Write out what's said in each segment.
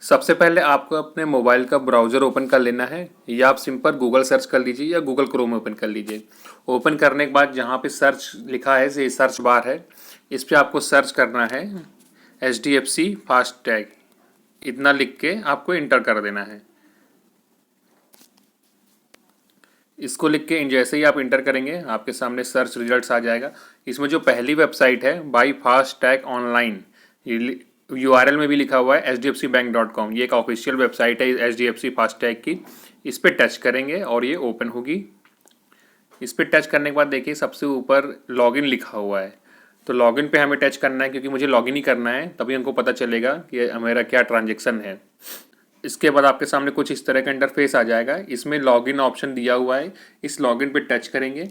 सबसे पहले आपको अपने मोबाइल का ब्राउज़र ओपन कर लेना है, या आप सिंपल गूगल सर्च कर लीजिए या गूगल क्रोम ओपन कर लीजिए। ओपन करने के बाद जहाँ पे सर्च लिखा है, ये सर्च बार है, इस पे आपको सर्च करना है HDFC फास्टैग, इतना लिख के आपको इंटर कर देना है। इसको लिख के जैसे ही आप इंटर करेंगे आपके सामने सर्च रिजल्ट्स आ जाएगा। इसमें जो पहली वेबसाइट है बाई फास्टैग ऑनलाइन, URL में भी लिखा हुआ है hdfcbank.com, ये एक ऑफिशियल वेबसाइट है HDFC फास्टैग की। इस पर टच करेंगे और ये ओपन होगी। इस पर टच करने के बाद देखिए सबसे ऊपर लॉगिन लिखा हुआ है, तो लॉगिन पे हमें टच करना है क्योंकि मुझे लॉगिन ही करना है, तभी हमको पता चलेगा कि मेरा क्या ट्रांजेक्शन है। इसके बाद आपके सामने कुछ इस तरह का इंटरफेस आ जाएगा। इसमें लॉगिन ऑप्शन दिया हुआ है, इस लॉगिन पे टच करेंगे।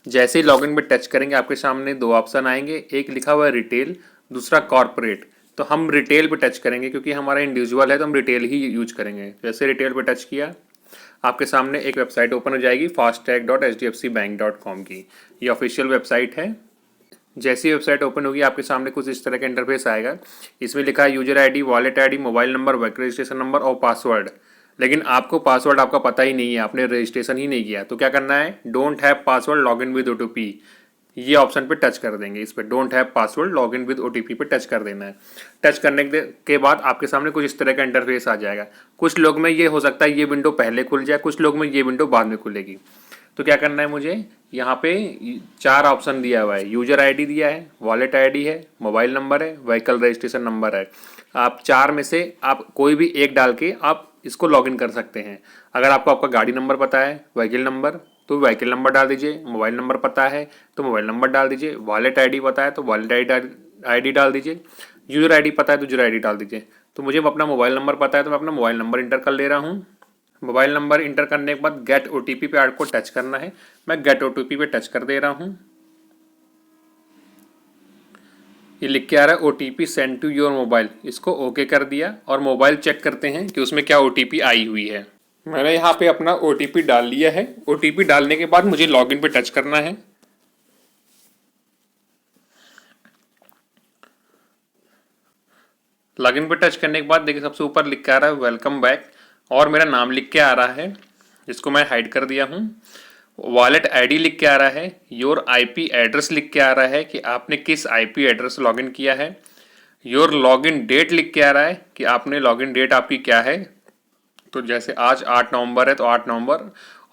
जैसे ही लॉगिन पे टच करेंगे आपके सामने दो ऑप्शन आएंगे, एक लिखा हुआ है रिटेल, दूसरा कॉर्पोरेट। तो हम रिटेल पे टच करेंगे क्योंकि हमारा इंडिविजुअल है, तो हम रिटेल ही यूज करेंगे। जैसे रिटेल पे टच किया आपके सामने एक वेबसाइट ओपन हो जाएगी fastag.hdfcbank.com की, ये ऑफिशियल वेबसाइट है। जैसी वेबसाइट ओपन होगी आपके सामने कुछ इस तरह का इंटरफेस आएगा। इसमें लिखा है user ID, wallet ID, mobile number, work registration number और पासवर्ड। लेकिन आपको पासवर्ड आपका पता ही नहीं है, आपने रजिस्ट्रेशन ही नहीं किया, तो क्या करना है, don't have password login with OTP, ये ऑप्शन पे टच कर देंगे। इस पर don't have password login with OTP पे टच कर देना है। टच करने के बाद आपके सामने कुछ इस तरह का इंटरफेस आ जाएगा। कुछ लोग में ये हो सकता है ये विंडो पहले खुल जाए, कुछ लोग में ये विंडो बाद में खुलेगी। तो क्या करना है, मुझे यहाँ पे 4 ऑप्शन दिया हुआ है, यूजर आईडी दिया है, वॉलेट आईडी है, मोबाइल नंबर है, व्हीकल रजिस्ट्रेशन नंबर है। आप 4 में से आप कोई भी एक डाल के आप इसको लॉगिन कर सकते हैं। अगर आपको आपका गाड़ी नंबर पता है, व्हीकल नंबर, तो व्हीकल नंबर डाल दीजिए। मोबाइल नंबर पता है तो मोबाइल नंबर डाल दीजिए। वॉलेट आईडी पता है तो वॉलेट आईडी डाल दीजिए। यूजर आईडी पता है तो यूजर आईडी डाल दीजिए। तो मुझे अपना मोबाइल नंबर पता है तो मैं अपना मोबाइल नंबर इंटर कर ले रहा हूँ। मोबाइल नंबर इंटर करने के बाद गेट OTP पे आपको टच करना है, मैं गेट OTP पे टच कर दे रहा हूँ। ये लिख के आ रहा है OTP send to your mobile, इसको ओके कर दिया। और मोबाइल चेक करते हैं कि उसमें क्या OTP आई हुई है। मैंने यहाँ पे अपना OTP डाल लिया है। OTP डालने के बाद मुझे लॉगिन पे टच करना है। लॉगिन पे टच करने के बाद देखिए सबसे ऊपर लिख के आ रहा है वेलकम बैक, और मेरा नाम लिख के आ रहा है जिसको मैं हाइड कर दिया हूँ। वॉलेट आईडी लिख के आ रहा है, योर IP एड्रेस लिख के आ रहा है कि आपने किस IP एड्रेस लॉगिन किया है। योर लॉगिन डेट लिख के आ रहा है कि आपने लॉगिन डेट आपकी क्या है। तो जैसे आज 8 नवंबर है तो 8 नवंबर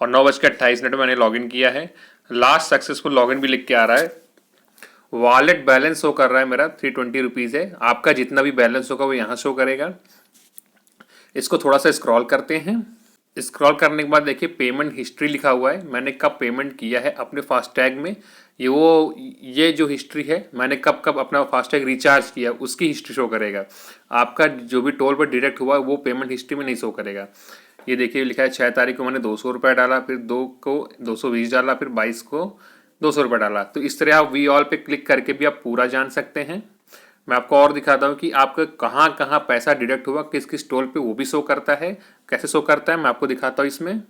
और 9:28 मैंने लॉगिन किया है। लास्ट सक्सेसफुल लॉगिन भी लिख के आ रहा है। वॉलेट बैलेंस शो कर रहा है मेरा 320 रुपीज़ है। आपका जितना भी बैलेंस होगा वो यहाँ शो करेगा। इसको थोड़ा सा स्क्रॉल करते हैं। स्क्रॉल करने के बाद देखिए पेमेंट हिस्ट्री लिखा हुआ है, मैंने कब पेमेंट किया है अपने फास्टैग में। ये जो हिस्ट्री है, मैंने कब कब अपना फास्टैग रिचार्ज किया उसकी हिस्ट्री शो करेगा। आपका जो भी टोल पर डिडक्ट हुआ वो पेमेंट हिस्ट्री में नहीं शो करेगा। ये देखिए लिखा है 6 तारीख को मैंने 200 रुपये डाला, फिर 2 को 220 डाला, फिर 22 को 200 रुपये डाला। तो इस तरह आप वी ऑल पे क्लिक करके भी आप पूरा जान सकते हैं। मैं आपको और दिखाता हूँ कि आपका कहाँ कहाँ पैसा डिडक्ट हुआ, किस किस टोल पे, वो भी शो करता है। कैसे शो करता है मैं आपको दिखाता हूँ इसमें।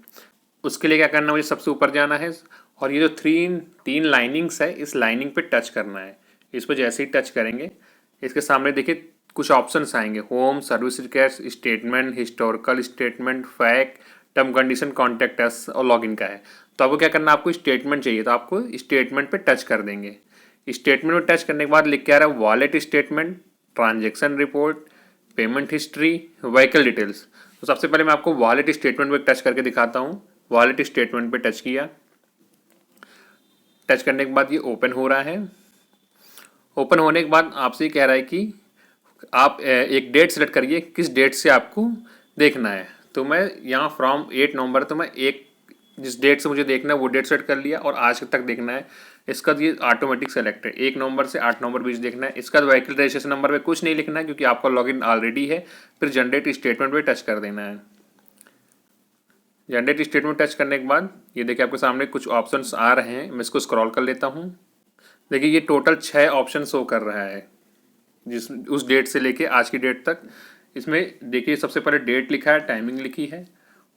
उसके लिए क्या करना है, मुझे सबसे ऊपर जाना है और ये जो तीन लाइनिंग्स है, इस लाइनिंग पे टच करना है। इस पर जैसे ही टच करेंगे इसके सामने देखिए कुछ ऑप्शंस आएंगे, home, service request, statement, historical statement, fact, term condition, contact us और लॉगिन का है। तो आपको क्या करना है, आपको स्टेटमेंट चाहिए तो आपको स्टेटमेंट पे टच कर देंगे। स्टेटमेंट में टच करने के बाद लिख के आ रहा है wallet statement, transaction report, payment history, vehicle details. तो सबसे पहले मैं आपको वॉलेट स्टेटमेंट पे टच करके दिखाता हूँ। वॉलेट स्टेटमेंट पे टच किया, टच करने के बाद ये ओपन हो रहा है। ओपन होने के बाद आपसे कह रहा है कि आप एक डेट सेलेक्ट करिए, किस डेट से आपको देखना है। तो मैं यहाँ फ्रॉम 8 नवंबर, तो मैं एक जिस डेट से मुझे देखना है वो डेट सेट कर लिया और आज तक देखना है। इसका ये ऑटोमेटिक सेलेक्ट है, 1 नवंबर से 8 नवंबर बीच देखना है। इसका व्हीकल रजिस्ट्रेशन नंबर पे कुछ नहीं लिखना है क्योंकि आपका लॉगिन ऑलरेडी है। फिर जनरेट स्टेटमेंट पे टच कर देना है। जनरेट स्टेटमेंट टच करने के बाद ये देखिए आपके सामने कुछ ऑप्शंस आ रहे हैं, मैं इसको स्क्रॉल कर लेता हूँ। देखिए ये टोटल 6 ऑप्शन शो कर रहा है जिस उस डेट से लेके आज की डेट तक। इसमें देखिए सबसे पहले डेट लिखा है, टाइमिंग लिखी है,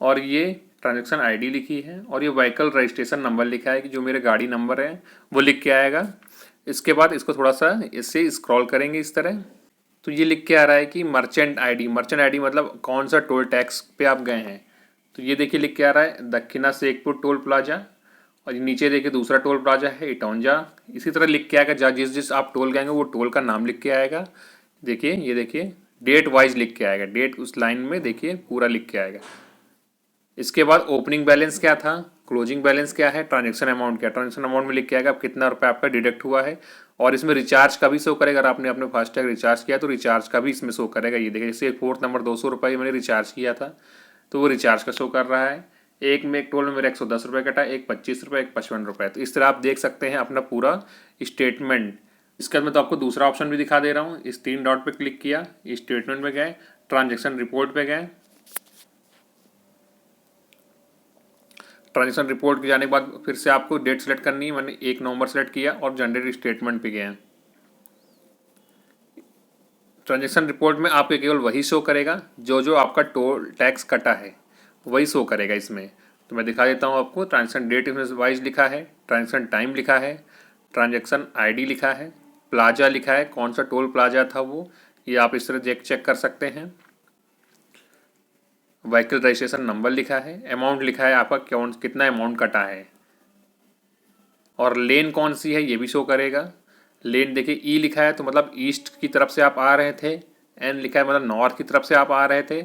और ये ट्रांजैक्शन आईडी लिखी है, और ये व्हीकल रजिस्ट्रेशन नंबर लिखा है कि जो मेरे गाड़ी नंबर है वो लिख के आएगा। इसके बाद इसको थोड़ा सा इससे स्क्रॉल करेंगे इस तरह, तो ये लिख के आ रहा है कि मर्चेंट आईडी मतलब कौन सा टोल टैक्स पे आप गए हैं। तो ये देखिए लिख के आ रहा है दक्षिणा शेखपुर टोल प्लाजा, और ये नीचे देखिए दूसरा टोल प्लाजा है इटौंजा। इसी तरह लिख के आएगा जहाँ जिस जिस आप टोल गएंगे वो टोल का नाम लिख के आएगा। देखिए ये देखिए डेट वाइज लिख के आएगा, डेट उस लाइन में देखिए पूरा लिख के आएगा। इसके बाद ओपनिंग बैलेंस क्या था, क्लोजिंग बैलेंस क्या है, ट्रांजैक्शन अमाउंट क्या, ट्रांजैक्शन अमाउंट में लिख के आएगा अब कितना रुपये आपका डिडक्ट हुआ है। और इसमें रिचार्ज का भी शो करेगा, अगर आपने अपने फास्टैग रिचार्ज किया तो रिचार्ज का भी इसमें शो करेगा। ये देखिए जैसे 4th नंबर 200 रुपये मैंने रिचार्ज किया था तो वो रिचार्ज का शो कर रहा है। एक टोल में मेरा 110 रुपये कटा, एक 25 रुपये, एक 55 रुपये। तो इस तरह आप देख सकते हैं अपना पूरा स्टेटमेंट। इसके बाद मैं तो आपको दूसरा ऑप्शन भी दिखा दे रहा हूँ। इस 3 डॉट पे क्लिक किया, स्टेटमेंट में गए, ट्रांजैक्शन रिपोर्ट पे गए। ट्रांजैक्शन रिपोर्ट के जाने के बाद फिर से आपको डेट सेलेक्ट करनी है, मैंने 1 नवंबर सेलेक्ट किया और जनरेट स्टेटमेंट पे गए। ट्रांजैक्शन रिपोर्ट में आपको केवल वही शो करेगा जो जो आपका टोल टैक्स कटा है वही शो करेगा इसमें। तो मैं दिखा देता हूँ आपको। ट्रांजैक्शन डेट इसमें वाइज लिखा है, ट्रांजैक्शन टाइम लिखा है, ट्रांजैक्शन आईडी लिखा है, प्लाजा लिखा है, कौन सा टोल प्लाजा था वो, ये आप इस तरह चेक कर सकते हैं। व्हीकल रजिस्ट्रेशन नंबर लिखा है, अमाउंट लिखा है आपका कौन कितना अमाउंट कटा है, और लेन कौन सी है ये भी शो करेगा। लेन देखिए ई लिखा है तो मतलब ईस्ट की तरफ से आप आ रहे थे, एन लिखा है मतलब नॉर्थ की तरफ से आप आ रहे थे,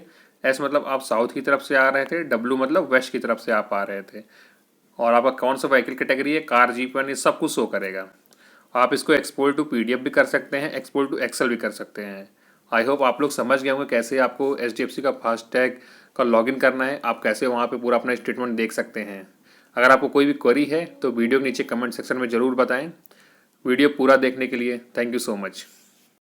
एस मतलब आप साउथ की तरफ से आ रहे थे, डब्ल्यू मतलब वेस्ट की तरफ से आप आ रहे थे, और आपका कौन सा व्हीकल कैटेगरी है, कार जीप वैन, ये सब कुछ शो करेगा। आप इसको एक्सपोर्ट टू पीडीएफ भी कर सकते हैं, एक्सपोर्ट टू एक्सेल भी कर सकते हैं। आई होप आप लोग समझ गए होंगे कैसे आपको एचडीएफसी का फास्टैग का लॉगिन करना है, आप कैसे वहाँ पे पूरा अपना स्टेटमेंट देख सकते हैं। अगर आपको कोई भी क्वेरी है तो वीडियो के नीचे कमेंट सेक्शन में ज़रूर बताएं। वीडियो पूरा देखने के लिए थैंक यू सो मच।